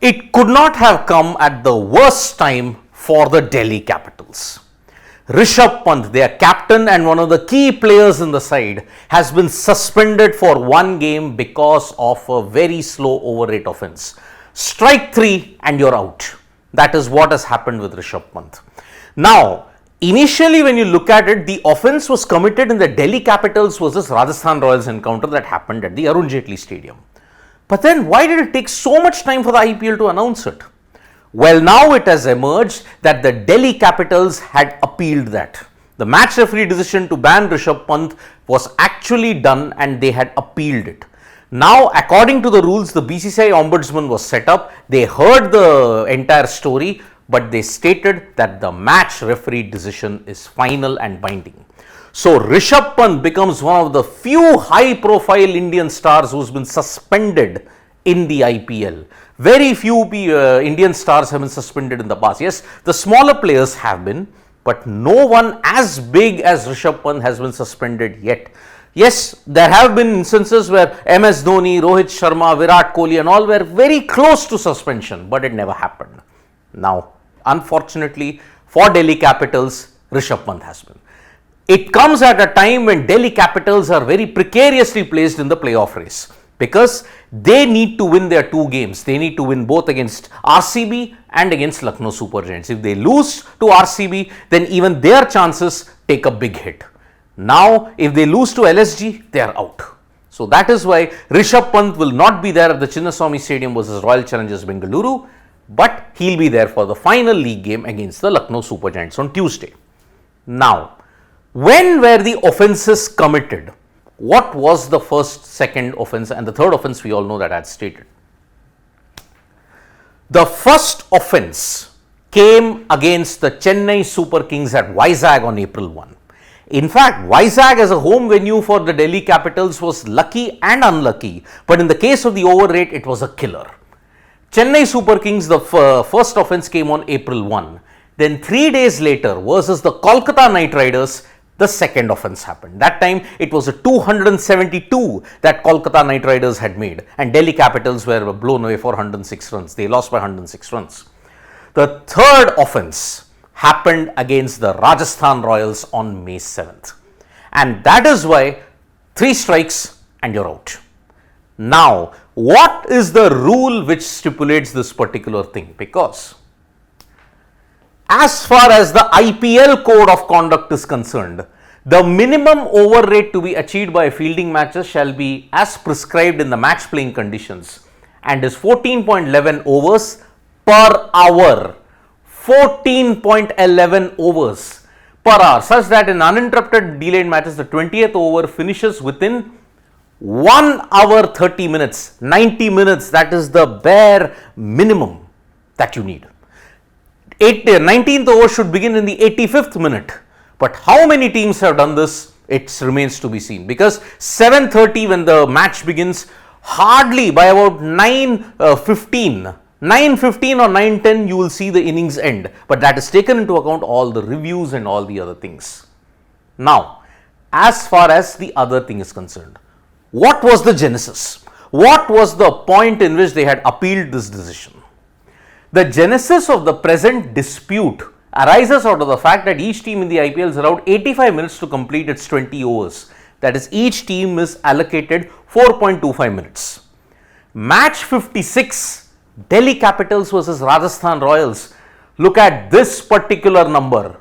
It could not have come at the worst time for the Delhi Capitals. Rishabh Pant, their captain and one of the key players in the side, has been suspended for one game because of a very slow over rate offence. Strike 3 and you're out. That is what has happened with Rishabh Pant. Now, initially when you look at it, the offence was committed in the Delhi Capitals versus Rajasthan Royals encounter that happened at the Arun Jaitley Stadium. But then why did it take so much time for the IPL to announce it? Well, now it has emerged that the Delhi Capitals had appealed that. The match referee decision to ban Rishabh Pant was actually done and they had appealed it. Now, according to the rules, the BCCI Ombudsman was set up. They heard the entire story, but they stated that the match referee decision is final and binding. So, Rishabh Pant becomes one of the few high-profile Indian stars who's been suspended in the IPL. Very few Indian stars have been suspended in the past. Yes, the smaller players have been, but no one as big as Rishabh Pant has been suspended yet. Yes, there have been instances where MS Dhoni, Rohit Sharma, Virat Kohli and all were very close to suspension, but it never happened. Now, unfortunately for Delhi Capitals, Rishabh Pant has been. It comes at a time when Delhi Capitals are very precariously placed in the playoff race because they need to win their two games. They need to win both against RCB and against Lucknow Super Giants. If they lose to RCB, then even their chances take a big hit. Now, if they lose to LSG, they are out. So that is why Rishabh Pant will not be there at the Chinnaswamy Stadium versus Royal Challengers Bengaluru, but he'll be there for the final league game against the Lucknow Super Giants on Tuesday. Now, when were the offences committed? What was the first, second offence and the third offence? We all know that I had stated. The first offence came against the Chennai Super Kings at Vizag on April 1. In fact, Vizag as a home venue for the Delhi Capitals was lucky and unlucky, but in the case of the over rate, it was a killer. Chennai Super Kings, the first offence came on April 1. Then 3 days later versus the Kolkata Knight Riders, the second offence happened. That time it was a 272 that Kolkata Knight Riders had made and Delhi Capitals were blown away for 106 runs. They lost by 106 runs. The third offence happened against the Rajasthan Royals on May 7th. And that is why 3 strikes and you're out. Now, what is the rule which stipulates this particular thing? Because as far as the IPL code of conduct is concerned, the minimum over rate to be achieved by fielding matches shall be as prescribed in the match playing conditions and is 14.11 overs per hour. 14.11 overs per hour, such that in uninterrupted delayed matches, the 20th over finishes within 1 hour 30 minutes, 90 minutes. That is the bare minimum that you need. 19th over should begin in the 85th minute. But how many teams have done this? It remains to be seen, because 7:30 when the match begins, hardly by about 9:15 or 9:10 you will see the innings end, but that is taken into account all the reviews and all the other things. Now, as far as the other thing is concerned, what was the genesis? What was the point in which they had appealed this decision? The genesis of the present dispute arises out of the fact that each team in the IPL is allowed 85 minutes to complete its 20 overs. That is, each team is allocated 4.25 minutes. Match 56, Delhi Capitals versus Rajasthan Royals. Look at this particular number.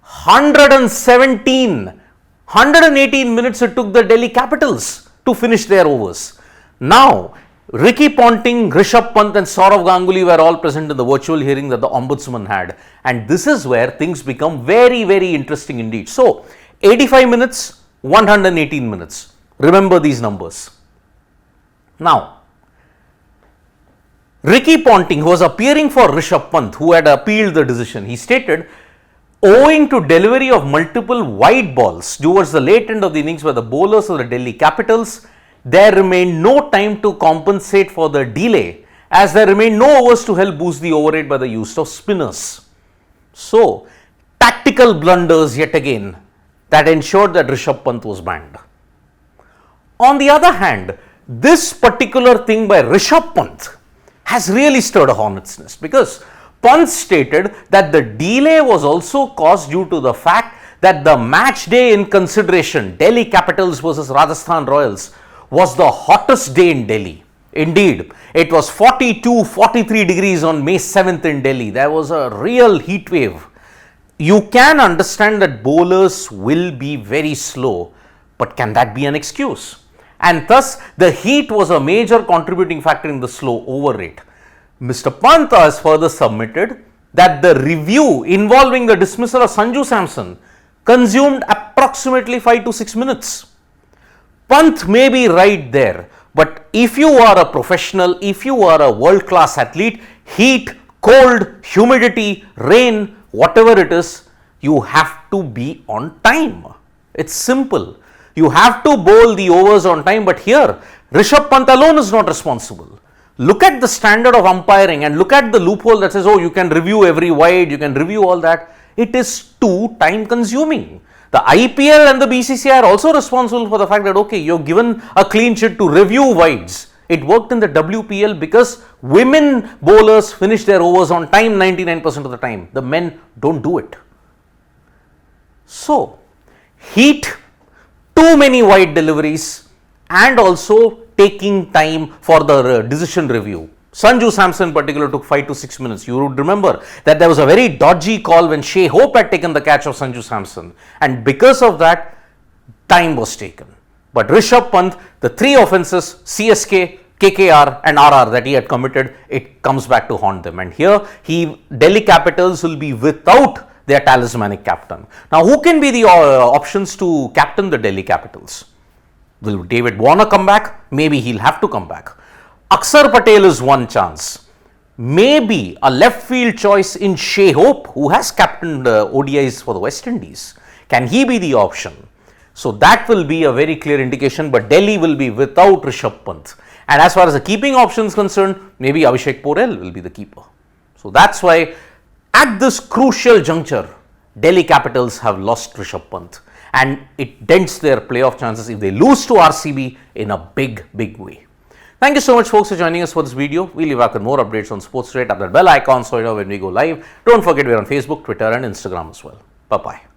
118 minutes it took the Delhi Capitals to finish their overs. Now, Ricky Ponting, Rishabh Pant and Saurav Ganguly were all present in the virtual hearing that the Ombudsman had. And this is where things become very, very interesting indeed. So, 85 minutes, 118 minutes. Remember these numbers. Now, Ricky Ponting, who was appearing for Rishabh Pant, who had appealed the decision, he stated, owing to delivery of multiple wide balls towards the late end of the innings by the bowlers of the Delhi Capitals, there remained no time to compensate for the delay, as there remained no overs to help boost the over rate by the use of spinners. So, tactical blunders yet again that ensured that Rishabh Pant was banned. On the other hand, this particular thing by Rishabh Pant has really stirred a hornet's nest, because Pant stated that the delay was also caused due to the fact that the match day in consideration, Delhi Capitals versus Rajasthan Royals, was the hottest day in Delhi. Indeed, it was 42-43 degrees on May 7th in Delhi. There was a real heat wave. You can understand that bowlers will be very slow, but can that be an excuse? And thus, the heat was a major contributing factor in the slow over rate. Mr. Pant has further submitted that the review involving the dismissal of Sanju Samson consumed approximately 5 to 6 minutes. Pant may be right there, but if you are a professional, if you are a world-class athlete, heat, cold, humidity, rain, whatever it is, you have to be on time. It's simple. You have to bowl the overs on time, but here, Rishabh Pant alone is not responsible. Look at the standard of umpiring and look at the loophole that says, oh, you can review every wide, you can review all that. It is too time consuming. The IPL and the BCCI are also responsible for the fact that, okay, you're given a clean sheet to review wides. It worked in the WPL because women bowlers finish their overs on time 99% of the time. The men don't do it. So, heat, too many wide deliveries, and also taking time for the decision review. Sanju Samson in particular took 5 to 6 minutes. You would remember that there was a very dodgy call when Shea Hope had taken the catch of Sanju Samson, and because of that, time was taken. But Rishabh Pant, the 3 offences, CSK, KKR and RR that he had committed, it comes back to haunt them. And here, Delhi Capitals will be without their talismanic captain. Now, who can be the options to captain the Delhi Capitals? Will David Warner come back? Maybe he'll have to come back. Akshar Patel is one chance. Maybe a left field choice in Shea Hope, who has captained ODIs for the West Indies. Can he be the option? So that will be a very clear indication, but Delhi will be without Rishabh Pant. And as far as the keeping option is concerned, maybe Abhishek Porel will be the keeper. So that's why at this crucial juncture, Delhi Capitals have lost Rishabh Pant, and it dents their playoff chances if they lose to RCB in a big, big way. Thank you so much, folks, for joining us for this video. We'll be back with more updates on Sports Today. Tap that bell icon so you know when we go live. Don't forget we're on Facebook, Twitter and Instagram as well. Bye-bye.